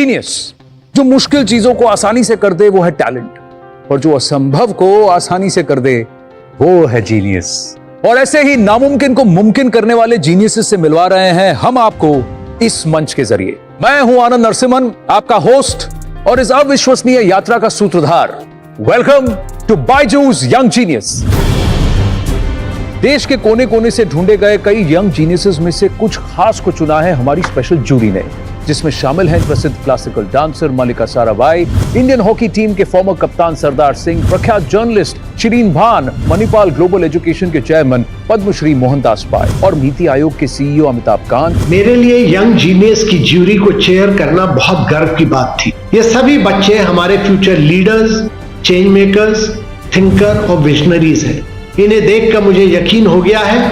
Genius जो मुश्किल चीजों को आसानी से कर दे वो है टैलेंट, और जो असंभव को आसानी से कर दे वो है जीनियस। और ऐसे ही नामुमकिन को मुमकिन करने वाले जीनियस से मिलवा रहे हैं हम आपको इस मंच के जरिए। मैं हूं आनंद नरसिम्हन, आपका होस्ट और इस अविश्वसनीय यात्रा का सूत्रधार। Welcome to Byju's young Genius. देश के कोने कोने से ढूंढे गए कई यंग जीनियसेस में से कुछ खास को चुना है हमारी स्पेशल जूरी ने, जिसमें शामिल हैं प्रसिद्ध क्लासिकल डांसर मल्लिका साराभाई, इंडियन हॉकी टीम के फॉर्मर कप्तान सरदार सिंह, प्रख्यात जर्नलिस्ट शिरीन भान, मणिपाल ग्लोबल एजुकेशन के चेयरमैन पद्मश्री मोहनदास पाय और नीति आयोग के सीईओ अमिताभ कांत। मेरे लिए यंग जीनियस की ज्यूरी को चेयर करना बहुत गर्व की बात थी। ये सभी बच्चे हमारे future leaders, change makers, thinker और विजनरीज हैं। इन्हें देखकर मुझे यकीन हो गया है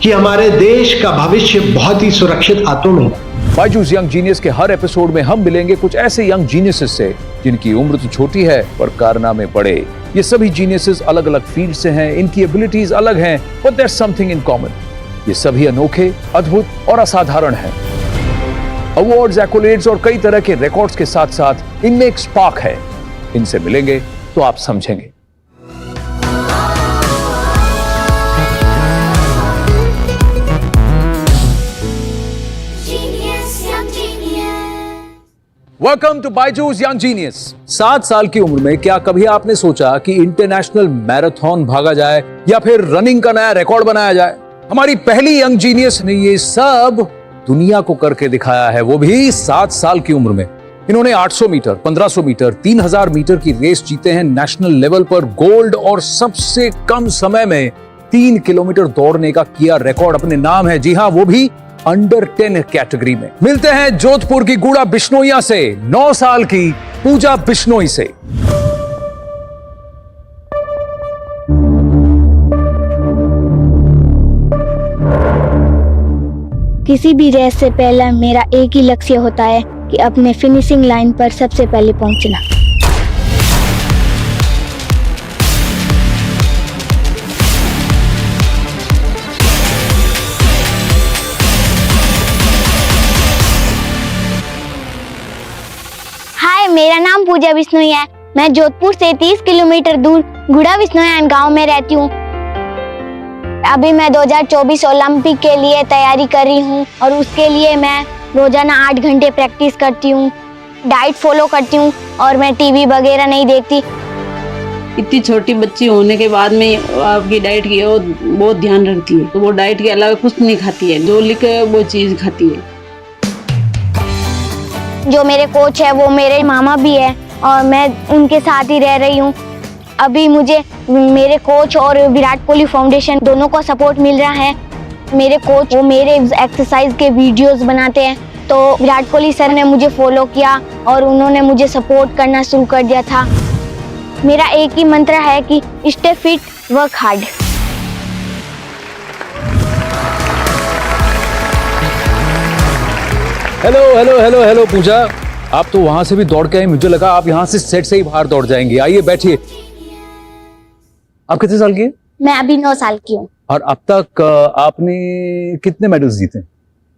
कि हमारे देश का भविष्य बहुत ही सुरक्षित हाथों में है। बायजूस यंग जीनियस के हर एपिसोड में हम मिलेंगे कुछ ऐसे यंग जीनियसेस से जिनकी उम्र तो छोटी है पर कारनामे बड़े। ये सभी जीनियसेस अलग अलग फील्ड से हैं, इनकी एबिलिटीज अलग हैं, but there something in common. ये सभी अनोखे, अद्भुत और असाधारण हैं। अवार्ड्स, एक्कोलेड्स और कई तरह के रिकॉर्ड्स के साथ साथ इनमें एक स्पार्क है। इनसे मिलेंगे तो आप समझेंगे। Welcome to Byju's young Genius. 7 साल की उम्र में क्या कभी आपने सोचा कि इंटरनेशनल मैराथन भागा जाए या फिर रनिंग का नया रिकॉर्ड बनाया जाए? हमारी पहली यंग जीनियस ने ये सब दुनिया को करके दिखाया है, वो भी 7 साल की उम्र में। इन्होंने 800 मीटर, 1500 मीटर, 3000 मीटर की रेस जीते हैं नेशनल लेवल पर गोल्ड, और सबसे कम समय में 3 किलोमीटर दौड़ने का किया रिकॉर्ड अपने नाम है। जी हाँ, वो भी अंडर 10 कैटेगरी में। मिलते हैं जोधपुर की गुड़ा बिश्नोइया से 9 साल की पूजा बिश्नोई से। किसी भी रेस से पहले मेरा एक ही लक्ष्य होता है कि अपने फिनिशिंग लाइन पर सबसे पहले पहुंचना। मेरा नाम पूजा बिश्नोई है। मैं जोधपुर से 30 किलोमीटर दूर गुड़ा बिश्नोई गांव में रहती हूँ। अभी मैं 2024 ओलंपिक के लिए तैयारी कर रही हूँ और उसके लिए मैं रोजाना 8 घंटे प्रैक्टिस करती हूँ, डाइट फॉलो करती हूँ और मैं टीवी वगैरह नहीं देखती। इतनी छोटी बच्ची होने के बाद में आपकी डाइट की वो बहुत ध्यान रखती है, तो वो डाइट के अलावा कुछ नहीं खाती है, जो लिखे वो चीज खाती है। जो मेरे कोच है वो मेरे मामा भी है और मैं उनके साथ ही रह रही हूँ। अभी मुझे मेरे कोच और विराट कोहली फाउंडेशन दोनों का सपोर्ट मिल रहा है। मेरे कोच वो मेरे एक्सरसाइज के वीडियोस बनाते हैं, तो विराट कोहली सर ने मुझे फॉलो किया और उन्होंने मुझे सपोर्ट करना शुरू कर दिया था। मेरा एक ही मंत्र है कि stay fit, work hard. Hello hello hello hello Pooja, आप तो वहां से भी दौड़ के आई, मुझे लगा आप यहाँ से सेट से ही बाहर दौड़ जाएंगे। आइए बैठिए। आप कितने साल की हैं? मैं अभी 9 साल की हूँ। और अब तक आपने कितने मेडल्स जीते?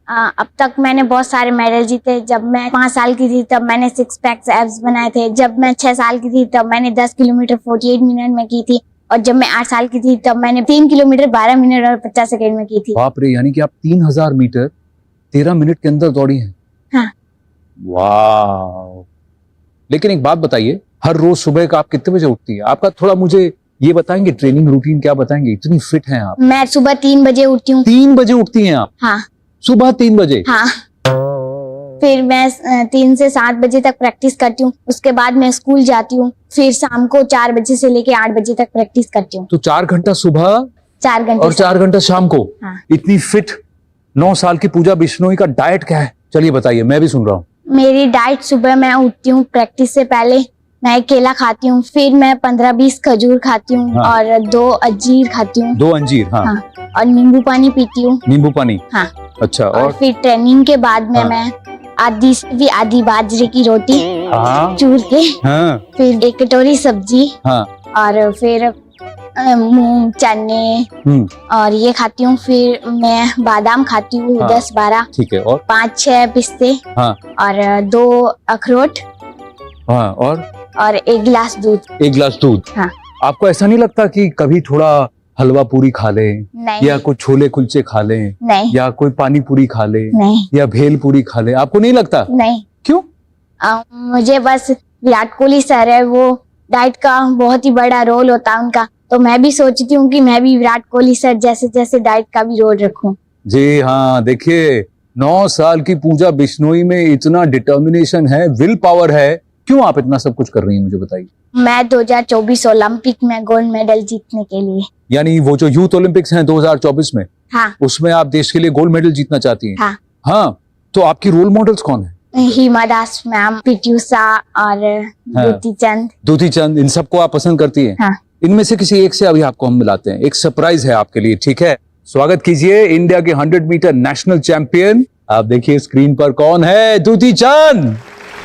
अब तक मैंने बहुत सारे मेडल जीते। जब मैं 5 साल की थी तब मैंने 6 पैक्स एब्स बनाए थे। जब मैं 6 साल की थी तब मैंने 10 किलोमीटर 48 मिनट में की थी, और जब मैं 8 साल की थी तब मैंने 3 किलोमीटर 12 मिनट और 50 सेकेंड में की थी। बाप रे, यानी कि आप 3000 मीटर 13 मिनट के अंदर दौड़ी हैं। हाँ। वाह। लेकिन एक बात बताइए, हर रोज सुबह का आप कितने बजे उठती है? आपका थोड़ा मुझे ये बताएंगे, ट्रेनिंग रूटीन क्या बताएंगे? इतनी फिट हैं आप। मैं सुबह 3 बजे उठती हूँ। 3 बजे उठती हैं आप? हाँ। सुबह 3 बजे? हाँ। फिर मैं 3 से 7 बजे तक प्रैक्टिस करती हूँ। उसके बाद मैं स्कूल जाती हूँ। फिर शाम को 4 बजे से लेके 8 बजे तक प्रैक्टिस करती हूँ। तो 4 घंटा सुबह, 4 घंटे और 4 घंटा शाम को। हाँ। इतनी फिट 9 साल की पूजा बिश्नोई का डाइट क्या है? चलिए बताइए, मैं भी सुन रहा हूँ। मेरी डाइट, सुबह मैं उठती हूँ, प्रैक्टिस से पहले मैं केला खाती हूँ, फिर मैं 15-20 खजूर खाती हूँ। हाँ। और 2 अंजीर खाती हूँ। 2 अंजीर? हाँ। हाँ। और नींबू पानी पीती हूँ। नींबू पानी? हाँ। अच्छा। और फिर ट्रेनिंग के बाद में हाँ। मैं आधी बाजरे की रोटी हाँ। चूर के, हाँ। फिर 1 कटोरी सब्जी, हाँ। और फिर मूंग, चने और ये खाती हूँ। फिर मैं बादाम खाती हूँ, हाँ। 10-12, ठीक है, और 5-6 पिस्ते हाँ और 2 अखरोट हाँ, और 1 गिलास दूध। 1 गिलास दूध। हाँ। आपको ऐसा नहीं लगता कि कभी थोड़ा हलवा पूरी खा लें, नहीं या कोई छोले कुलचे खा लें, नहीं या कोई पानी पूरी खा लें, नहीं या भेल पूरी खा लें? आपको नहीं लगता? नहीं। क्यों? मुझे बस विराट कोहली सर है, वो डाइट का बहुत ही बड़ा रोल होता है उनका, तो मैं भी सोचती हूँ कि मैं भी विराट कोहली सर जैसे डाइट का भी रोल रखूं। जी हाँ, देखिए 9 साल की पूजा बिश्नोई में इतना डिटर्मिनेशन है, विल पावर है। क्यों आप इतना सब कुछ कर रही हैं, मुझे बताइए। मैं 2024 ओलंपिक में गोल्ड मेडल जीतने के लिए। यानी वो जो यूथ ओलंपिक्स हैं 2024 में, हाँ उसमें आप देश के लिए गोल्ड मेडल जीतना चाहती हैं? हाँ। हाँ, तो आपकी रोल मॉडल्स कौन है? हिमा दास मैम, पीटी उषा और द्युति चंद। द्युति चंद, इन सबको आप पसंद करती हैं? हाँ। इनमें से किसी एक से अभी आपको हम मिलाते हैं, एक सरप्राइज है आपके लिए, ठीक है? स्वागत कीजिए इंडिया के 100 मीटर नेशनल चैंपियन। आप देखिए स्क्रीन पर कौन है, द्युति चंद।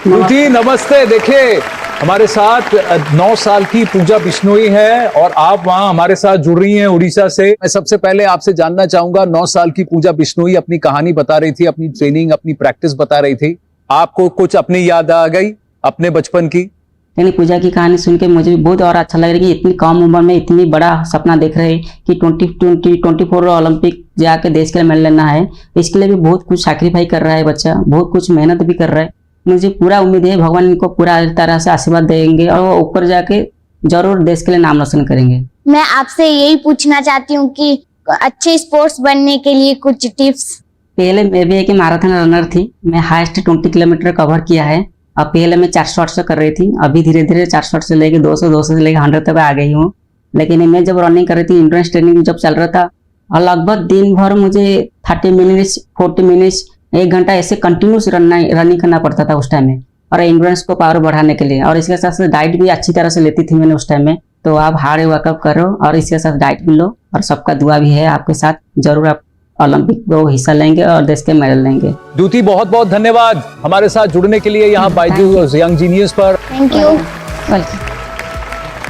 द्युति नमस्ते। देखिए हमारे साथ 9 साल की पूजा बिश्नोई है और आप वहां हमारे साथ जुड़ रही हैं उड़ीसा से। मैं सबसे पहले आपसे जानना चाहूंगा, 9 साल की पूजा बिश्नोई अपनी कहानी बता रही थी, अपनी ट्रेनिंग, अपनी प्रैक्टिस बता रही थी। आपको कुछ अपनी याद आ गई अपने बचपन की? यानी पूजा की कहानी सुन के मुझे बहुत और अच्छा लग रहा है कि इतनी कम उम्र में इतनी बड़ा सपना देख रहे हैं कि 2024 ओलंपिक जाके देश के लिए मेडल लेना है। इसके लिए भी बहुत कुछ सैक्रिफाइस कर रहा है बच्चा, बहुत कुछ मेहनत भी कर रहा है। मुझे पूरा उम्मीद है भगवान इनको पूरा तरह से आशीर्वाद देंगे और वो ऊपर जाके जरूर देश के लिए नाम रोशन करेंगे। मैं आपसे यही पूछना चाहती हूँ कि अच्छे स्पोर्ट्स बनने के लिए कुछ टिप्स। पहले मैं भी एक मैराथन रनर थी, मैं हाईएस्ट 20 किलोमीटर कवर किया है। अब पहले मैं 400 कर रही थी, अभी धीरे धीरे 400 से लेके 200 से लेके 100 तक आ गई हूँ। लेकिन मैं जब रनिंग कर रही थी, इंड्योरेंस ट्रेनिंग जब चल रहा था, और लगभग दिन भर मुझे 30 मिनट्स 40 मिनट्स 1 घंटा ऐसे कंटिन्यूस रनिंग करना पड़ता था उस टाइम में, और इंड्योरेंस को पावर बढ़ाने के लिए। और इसके साथ साथ डाइट भी अच्छी तरह से लेती थी मैंने उस टाइम में। तो आप हार्ड वर्कअप करो और इसके साथ डाइट भी लो, और सबका दुआ भी है आपके साथ, जरूर आप ओलंपिक में हिस्सा लेंगे और देश के मेडल लेंगे। द्युति बहुत बहुत धन्यवाद हमारे साथ जुड़ने के लिए यहाँ बायजूस यंग जीनियस पर। Thank you. वेलकम।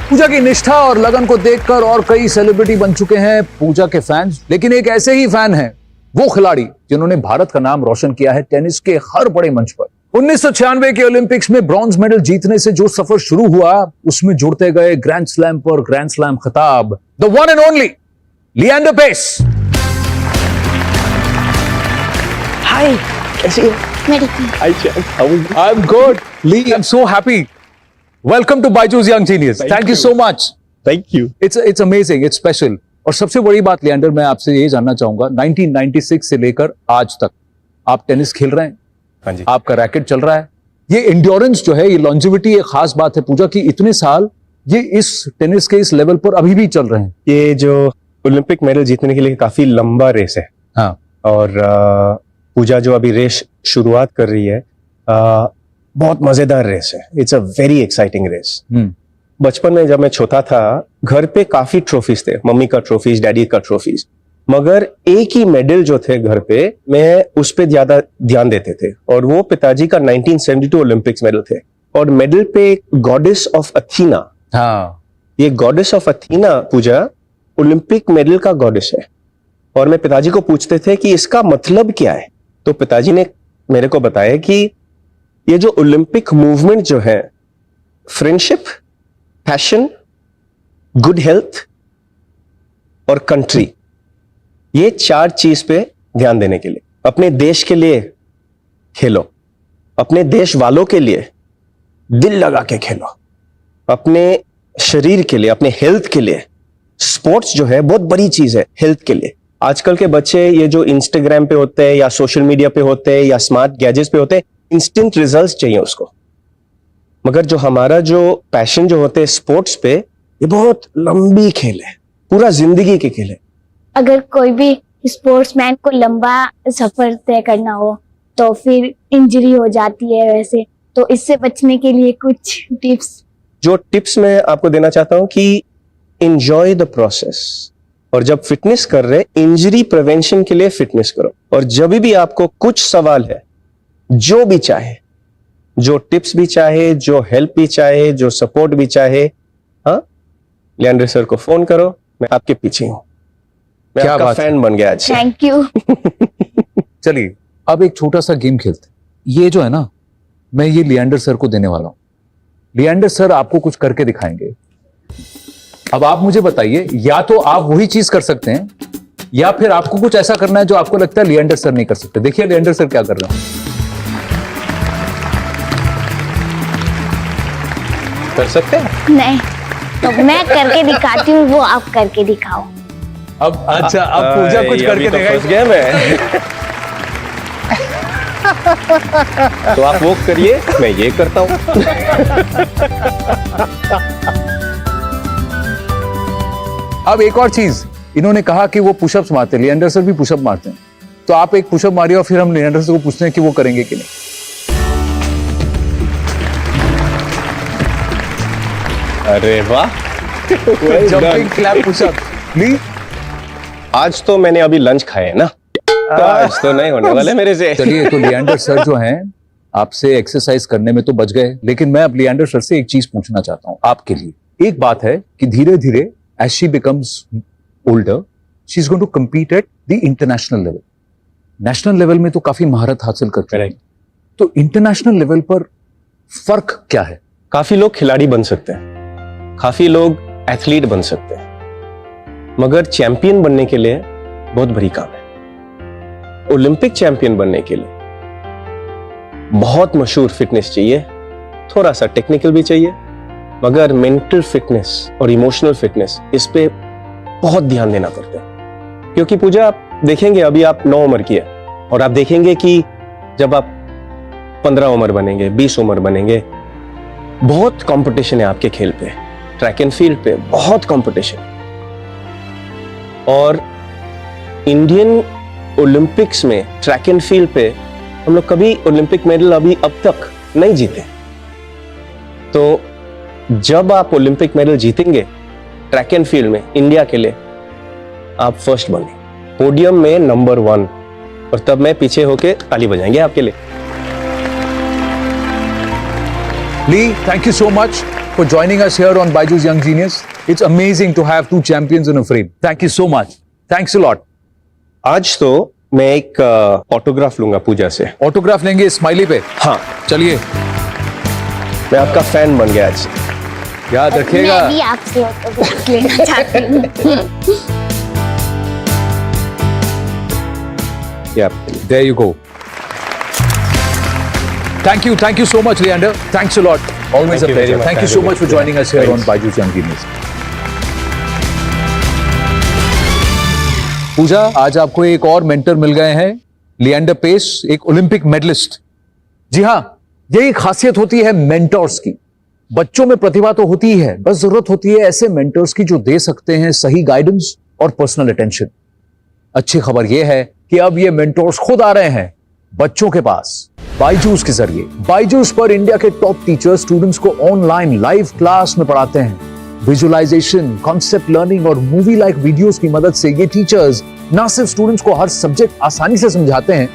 पूजा की निष्ठा और लगन को देखकर और कई सेलिब्रिटी बन चुके हैं पूजा के फैंस, लेकिन एक ऐसे ही फैन हैं वो खिलाड़ी जिन्होंने भारत का नाम रोशन किया है टेनिस के हर बड़े मंच पर। 1996 के ओलंपिक्स में ब्रॉन्ज मेडल जीतने से जो सफर शुरू हुआ, उसमें जुड़ते गए ग्रैंड स्लैम पर ग्रैंड स्लैम खिताब। The one and only Leander Paes. Hi, कैसी हो? मेरी थी। Hi, Jack. How are you? I'm good. Lee, I'm so happy. Welcome to Byju's Young Genius. Thank you so much. Thank you. It's amazing. It's special. और सबसे बड़ी बात लिएंडर, मैं आपसे ये जानना चाहूंगा, 1996 से लेकर आज तक आप टेनिस खेल रहे हैं। हाँ जी। आपका रैकेट चल रहा है। ये एंड्योरेंस जो है, ये लॉन्जिविटी एक खास बात है पूजा की। इतने साल ये इस टेनिस के इस लेवल पर अभी भी चल रहे हैं। ये जो ओलंपिक मेडल जीतने के लिए काफी लंबा रेस है। हाँ। और पूजा जो अभी रेस शुरुआत कर रही है, बहुत मजेदार रेस है। It's a very exciting race. बचपन में जब मैं छोटा था, घर पे काफी ट्रॉफीज थे, मम्मी का ट्रॉफीज, डैडी का ट्रॉफीज, मगर एक ही मेडल जो थे घर पे, मैं उस पे ज्यादा ध्यान देते थे, और वो पिताजी का 1972 ओलंपिक्स मेडल थे। और मेडल पे गॉडेस ऑफ अथीना, हाँ, ये goddess of Athena Puja Olympic medal का गॉडेस है। और मैं पिताजी को पूछते थे कि इसका मतलब क्या है, तो पिताजी ने मेरे को बताया कि ये जो ओलंपिक मूवमेंट जो है, फ्रेंडशिप, पैशन, गुड हेल्थ और कंट्री, ये 4 चीज पे ध्यान देने के लिए, अपने देश के लिए खेलो, अपने देश वालों के लिए दिल लगा के खेलो, अपने शरीर के लिए, अपने हेल्थ के लिए। स्पोर्ट्स जो है बहुत बड़ी चीज है हेल्थ के लिए। आजकल के बच्चे ये जो इंस्टाग्राम पे होते हैं या सोशल मीडिया पे होते हैं या स्मार्ट गैजेट्स पे होते हैं, इंस्टेंट रिजल्ट्स चाहिए उसको। मगर जो हमारा जो पैशन जो होते हैं स्पोर्ट्स पे, ये बहुत लंबी खेल है, पूरा जिंदगी की खेल है। अगर कोई भी स्पोर्ट्समैन को लंबा सफर तय करना हो तो फिर इंजरी हो जाती है वैसे, तो इससे बचने के लिए कुछ टिप्स। जो टिप्स मैं आपको देना चाहता हूं कि एंजॉय द प्रोसेस, और जब फिटनेस कर रहे, इंजरी प्रिवेंशन के लिए फिटनेस करो। और जब भी आपको कुछ सवाल है, जो भी चाहे, जो टिप्स भी चाहे, जो हेल्प भी चाहे, जो सपोर्ट भी चाहे, हाँ, लिएंडर सर को फोन करो, मैं आपके पीछे हूँ। मैं क्या आपका बात है। फैन बन गया आज। Thank you. चलिए अब एक छोटा सा गेम खेलते हैं। ये जो है ना, मैं ये लिएंडर सर को देने वाला हूं। लिएंडर सर आपको कुछ करके दिखाएंगे। अब आप मुझे बताइए, या तो आप वही चीज कर सकते हैं या फिर आपको कुछ ऐसा करना है जो आपको लगता है लिएंडर सर नहीं कर सकते। देखिए लिएंडर सर क्या कर रहे हैं। कर सकते हैं? नहीं, तो मैं करके दिखाती हूँ, वो आप करके दिखाओ। अब अच्छा, अब पूजा कुछ ये करके अभी तो दिखाई। फंस गया मैं। तो आप वो करिए, मैं ये करता हूं। अब एक और चीज, इन्होंने कहा कि वो पुशअप्स मारते हैं, लिएंडर सर भी पुशअप मारते हैं। तो आप एक पुशअप मारिए और फिर हम लिएंडर सर को पूछते हैं कि वो करेंगे कि नहीं। अरे वाह, जंपिंग क्लैप पुशअप प्लीज। आज तो मैंने अभी लंच खाया है ना, तो आज तो नहीं होने वाले मेरे से। चलिए, तो लिएंडर सर जो हैं आपसे एक्सरसाइज करने में तो बच गए, लेकिन मैं अब लिएंडर सर से एक चीज पूछना चाहता हूं आपके लिए। एक बात है कि धीरे धीरे as she becomes older, she is going to compete at the international level. National level में तो काफी महारत हासिल करते हैं, तो इंटरनेशनल लेवल पर फर्क क्या है? काफी लोग खिलाड़ी बन सकते हैं, काफी लोग एथलीट बन सकते हैं, मगर चैंपियन बनने के लिए बहुत बड़ी काम है। ओलंपिक चैंपियन बनने के लिए बहुत मशहूर फिटनेस चाहिए, थोड़ा सा टेक्निकल भी चाहिए, मगर मेंटल फिटनेस और इमोशनल फिटनेस, इस पे बहुत ध्यान देना पड़ता है। क्योंकि पूजा, आप देखेंगे अभी आप 9 उम्र की है, और आप देखेंगे कि जब आप 15 उम्र बनेंगे, 20 उम्र बनेंगे, बहुत कंपटीशन है आपके खेल पे, ट्रैक एंड फील्ड पे बहुत कंपटीशन। और इंडियन ओलंपिक्स में ट्रैक एंड फील्ड पे हम लोग कभी ओलंपिक मेडल अभी अब तक नहीं जीते। तो जब आप ओलंपिक मेडल जीतेंगे ट्रैक एंड फील्ड में इंडिया के लिए, आप फर्स्ट बने, पोडियम में नंबर 1, और तब मैं पीछे होके ताली बजाएंगे आपके लिए। Lee, thank you so much for joining us here on Byju's Young Genius. It's amazing to have two champions in a frame. Thank you so much. Thanks a lot. आज तो मैं एक ऑटोग्राफ लूंगा पूजा से। ऑटोग्राफ लेंगे smiley पे? हाँ, चलिए, मैं आपका फैन बन गया आज। याद रखिएगा। मैं भी आपसे ऑटोग्राफ लेना चाहती हूँ। ये आपके लिए। There you go. Thank you so much, Leander. Thanks a lot. Always Thank a you very pleasure. much. Thank you so much for joining us here on Byju's Young Genius. पूजा, आज आपको एक और मेंटर मिल गए हैं, Leander pace, एक Olympic medallist. जी हाँ, यही खासियत होती है मेंटर्स की। बच्चों में प्रतिभा तो होती ही है, बस जरूरत होती है ऐसे मेंटर्स की जो दे सकते हैं सही गाइडेंस और पर्सनल अटेंशन। अच्छी खबर यह है कि अब ये मेंटर्स खुद आ रहे हैं बच्चों के पास बायजूस के जरिए। बायजूस पर इंडिया के टॉप टीचर्स स्टूडेंट्स को ऑनलाइन लाइव क्लास में पढ़ाते हैं। विजुअलाइजेशन, कॉन्सेप्ट लर्निंग और मूवी लाइक वीडियोस की मदद से ये टीचर्स न सिर्फ स्टूडेंट्स को हर सब्जेक्ट आसानी से समझाते हैं,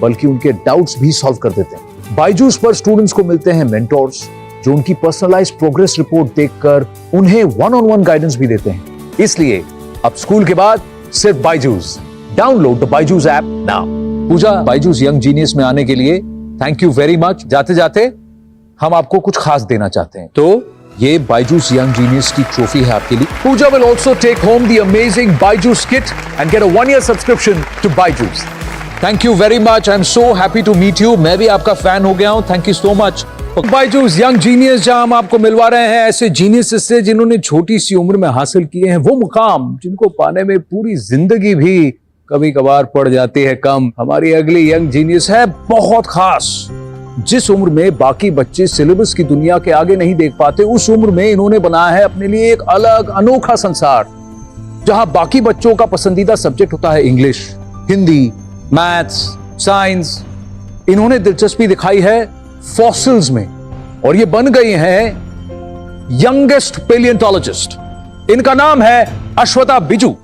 बल्कि उनके डाउट्स भी सॉल्व कर देते हैं। बायजूस पर स्टूडेंट्स को मिलते हैं मेंटर्स जो उनकी पर्सनलाइज्ड प्रोग्रेस रिपोर्ट देखकर उन्हें वन-ऑन-वन गाइडेंस भी देते हैं। इसलिए अब स्कूल के बाद सिर्फ Byju's. Download the Byju's app now. Puja, Byju's young Genius में आने के लिए थैंक यू वेरी मच। जाते जाते हम आपको कुछ खास देना चाहते हैं, तो ये बायजूस यंग जीनियस की ट्रॉफी है आपके लिए। Pooja will also take home the amazing Byju's kit and get a 1-year subscription to Byju's. Thank you very much. I am so happy to meet you. मैं भी आपका फैन हो गया हूं। Thank you so much. Byju's young genius, जहां हम आपको मिलवा रहे हैं ऐसे जीनियस से जिन्होंने छोटी सी उम्र में हासिल किए हैं वो मुकाम जिनको पाने में पूरी जिंदगी भी कभी कभार पड़ जाती है कम। हमारी अगली यंग जीनियस है बहुत खास। जिस उम्र में बाकी बच्चे सिलेबस की दुनिया के आगे नहीं देख पाते, उस उम्र में इन्होंने बनाया है अपने लिए एक अलग अनोखा संसार, जहां बाकी बच्चों का पसंदीदा सब्जेक्ट होता है इंग्लिश, हिंदी, मैथ्स, साइंस। इन्होंने दिलचस्पी दिखाई है फॉसिल्स में और ये बन गई हैं यंगेस्ट पेलियोंटोलॉजिस्ट। इनका नाम है अश्वता Biju.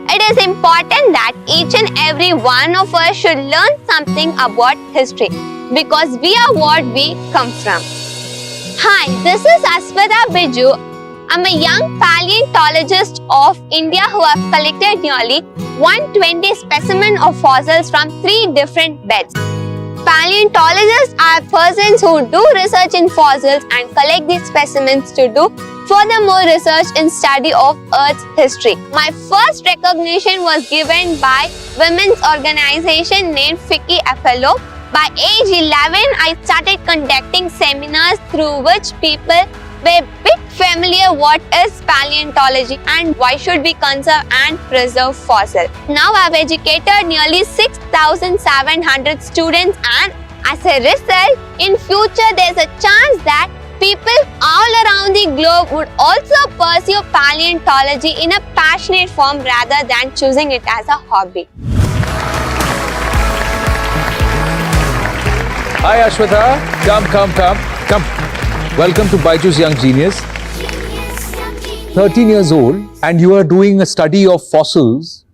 It is impossible important that each and every one of us should learn something about history because we are what we come from. Hi, this is Aswada Biju. I'm a young paleontologist of India who have collected nearly 120 specimens of fossils from 3 different beds. Paleontologists are persons who do research in fossils and collect these specimens to do furthermore research in study of Earth's history. My first recognition was given by women's organization named Vicky Affello. By age 11, I started conducting seminars through which people were a bit familiar what is paleontology and why should we conserve and preserve fossils. Now I have educated nearly 6,700 students and as a result, in future there is a chance that people all around the globe would also pursue paleontology in a passionate form rather than choosing it as a hobby. Hi Ashwatha, come. Welcome to Byju's Young Genius. 13 years old and you are doing a study of fossils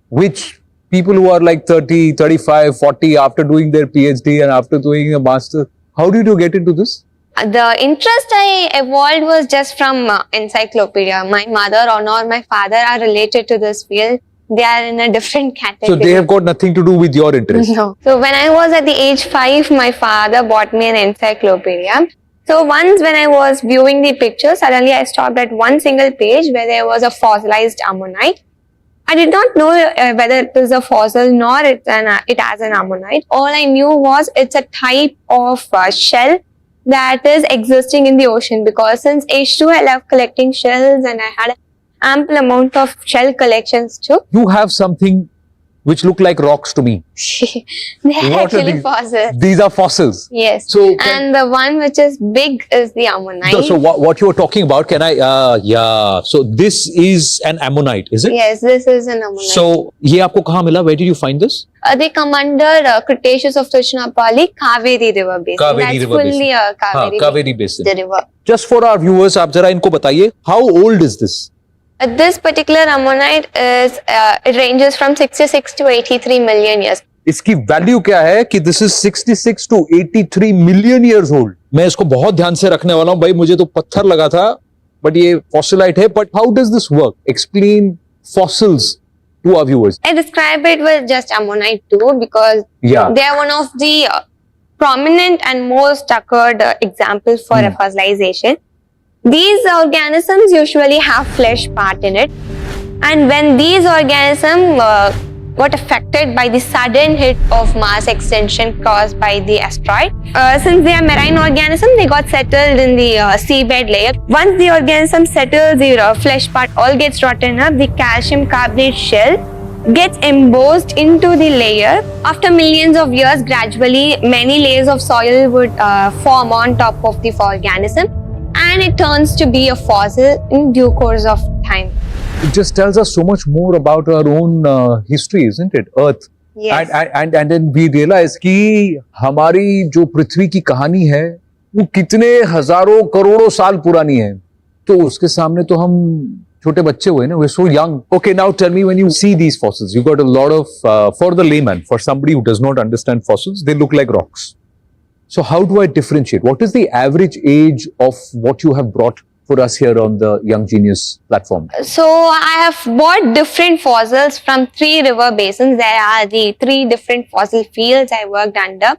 which people who are like 30, 35, 40 after doing their PhD and after doing a master, how did you get into this? The interest I evolved was just from encyclopedia. My mother or my father are related to this field. They are in a different category. So they have got nothing to do with your interest? No. So when I was at the age 5, my father bought me an encyclopedia. So once when I was viewing the picture, suddenly I stopped at one single page where there was a fossilized ammonite. I did not know whether it is a fossil nor it has an ammonite. All I knew was it's a type of shell that is existing in the ocean because since age 2 I love collecting shells and I had ample amount of shell collections too. You have something which look like rocks to me. They are What are actually these? fossils. These are fossils. Yes. So And the one which is big is the ammonite. So what you are talking about, can I, so this is an ammonite, is it? Yes, this is an ammonite. So, ये आपको कहाँ मिला? Where did you find this? They come under Cretaceous of Tiruchirappalli, Kaveri River Basin. Kaveri That's River fully Basin. Kaveri, Kaveri Basin. the river. Just for our viewers, आप जरा इनको बताइए, how old is this? This particular ammonite is, it ranges from 66 to 83 million years. इसकी value क्या है कि this is 66 to 83 million years old. मैं इसको बहुत ध्यान से रखने वाला हूँ भाई, मुझे तो पत्थर लगा था, but ये fossilite है. But how does this work? Explain fossils to our viewers. I describe it with just ammonite too because Yeah. they are one of the prominent and most occurred examples for a fossilization. These organisms usually have flesh part in it, and when these organisms got affected by the sudden hit of mass extinction caused by the asteroid, since they are marine organisms, they got settled in the seabed layer. Once the organism settles, the flesh part all gets rotten up, the calcium carbonate shell gets embossed into the layer. After millions of years, gradually many layers of soil would form on top of the organism, and it turns to be a fossil in due course of time. It just tells us so much more about our own history, isn't it? Earth. Yes. And then we realize कि हमारी जो पृथ्वी की कहानी है वो कितने हजारों करोड़ों साल पुरानी है, तो उसके सामने तो हम छोटे बच्चे हुए ना. We're so young. Okay, now tell me, when you see these fossils, you got a lot of for the layman, for somebody who does not understand fossils, they look like rocks. So how do I differentiate? What is the average age of what you have brought for us here on the Young Genius platform? So I have bought different fossils from 3 river basins. There are the 3 different fossil fields I worked under.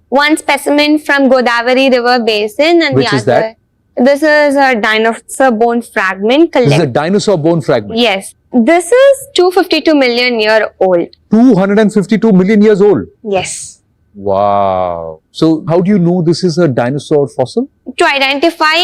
One specimen from Godavari River Basin and Which the is other. that? This is a dinosaur bone fragment. This is a dinosaur bone fragment. Yes. This is 252 million year old. 252 million years old. Yes. Wow. So how do you know this is a dinosaur fossil? To identify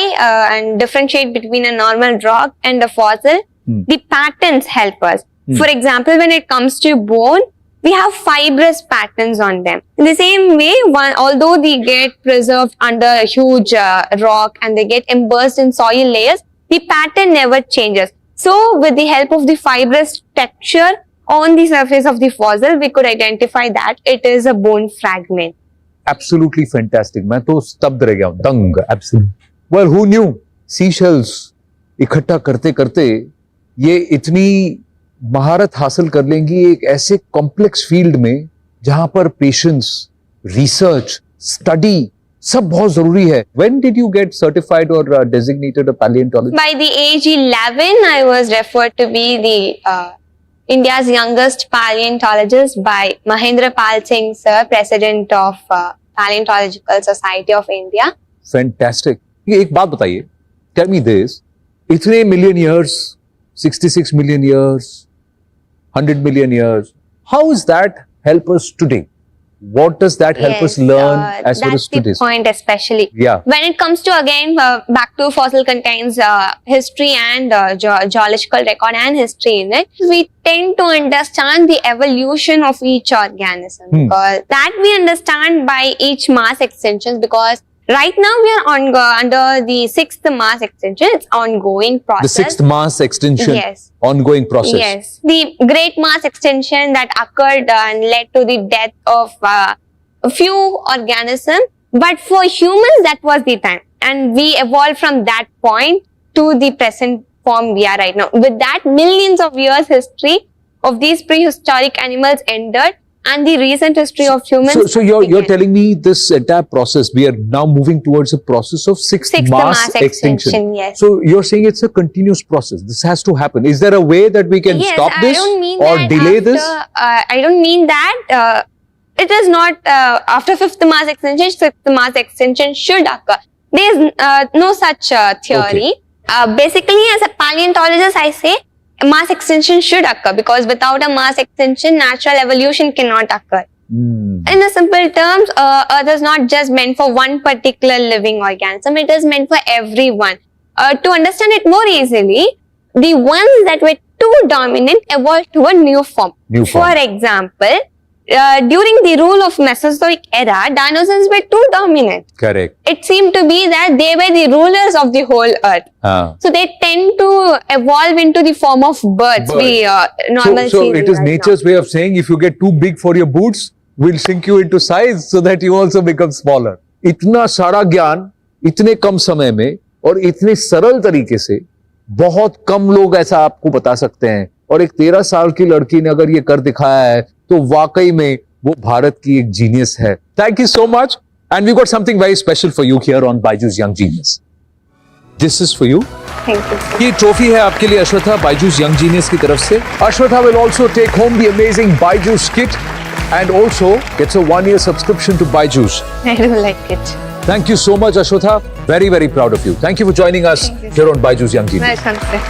and differentiate between a normal rock and a fossil, the patterns help us. For example, when it comes to bone, we have fibrous patterns on them. In the same way, although they get preserved under a huge rock and they get embossed in soil layers, the pattern never changes. So with the help of the fibrous texture on the surface of the fossil, we could identify that it is a bone fragment. Absolutely fantastic. मैं तो स्तब्ध रह गया हूँ, दंग. Absolutely. Well, who knew? Seashells इकट्ठा करते करते ये इतनी महारत हासिल कर लेंगी एक ऐसे कॉम्प्लेक्स फील्ड में जहां पर पेशेंस, रिसर्च, स्टडी सब बहुत जरूरी है. When did you get certified or designated a paleontologist? By the age 11, I was referred to be the India's youngest paleontologist by Mahendra Pal Singh, sir, president of Paleontological Society of India. Fantastic. ये एक बात बताइए. Tell me this. इतने million years, 66 million years, 100 million years. How does that help us today? What does that help us learn as far as that's the today's? point especially. Yeah. When it comes to again back to fossil contains history and geological record and history in it, we tend to understand the evolution of each organism because that we understand by each mass extensions because right now we are on under the 6th mass extension. It's ongoing process. The 6th mass extinction. Yes. Ongoing process. Yes, the great mass extinction that occurred and led to the death of a few organisms. But for humans, that was the time. And we evolved from that point to the present form we are right now. With that, millions of years history of these prehistoric animals ended and the recent history of humans. So you're began. telling me this entire process, we are now moving towards a process of sixth mass extinction. Yes. So you're saying it's a continuous process. This has to happen. Is there a way that we can Yes, stop this I don't mean or that delay after, this? I don't mean that. It is not after 5th mass extinction, 6th mass extinction should occur. There is no such theory. Basically, as a paleontologist, I say mass extinction should occur because without a mass extinction, natural evolution cannot occur. In a simple terms, Earth is not just meant for one particular living organism, it is meant for everyone. To understand it more easily, the ones that were too dominant evolved to a new form. For example, during the rule of Mesozoic era, dinosaurs were too dominant. Correct. It seemed to be that they were the rulers of the whole earth. So they tend to evolve into the form of birds. We normally So see it is right nature's way of saying if you get too big for your boots, we'll shrink you into size so that you also become smaller. इतना सारा ज्ञान इतने कम समय में और इतने सरल तरीके से बहुत कम लोग ऐसा आपको बता सकते हैं और एक 13 साल की लड़की ने अगर ये कर दिखाया है तो वाकई में वो भारत की एक जीनियस है. Thank you so much and we got something very special for you here on Byju's young Genius. This is for you. Thank you. ये ट्रॉफी है आपके लिए अश्वथा बायजूस यंग जीनियस की तरफ से. Ashwatha will also take home the amazing Byju's kit and also gets a 1-year subscription to Byju's. I do like it. Thank you so much, Ashwatha. Very, very proud of you. Thank you for joining us here on Byju's Young Genius. Welcome, sir.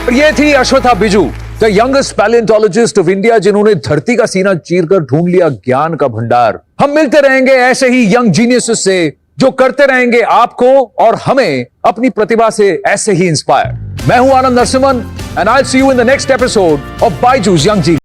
और ये थी Ashwatha Biju, the youngest paleontologist of India, जिन्होंने धरती का सीना चीरकर ढूंढ लिया ज्ञान का भंडार. हम मिलते रहेंगे ऐसे ही यंग जीनियसेस से जो करते रहेंगे आपको और हमें अपनी प्रतिभा से ऐसे ही इंस्पायर. मैं हूं आनंद Narasimhan and I'll see you in the next episode of Byju's Young Genius.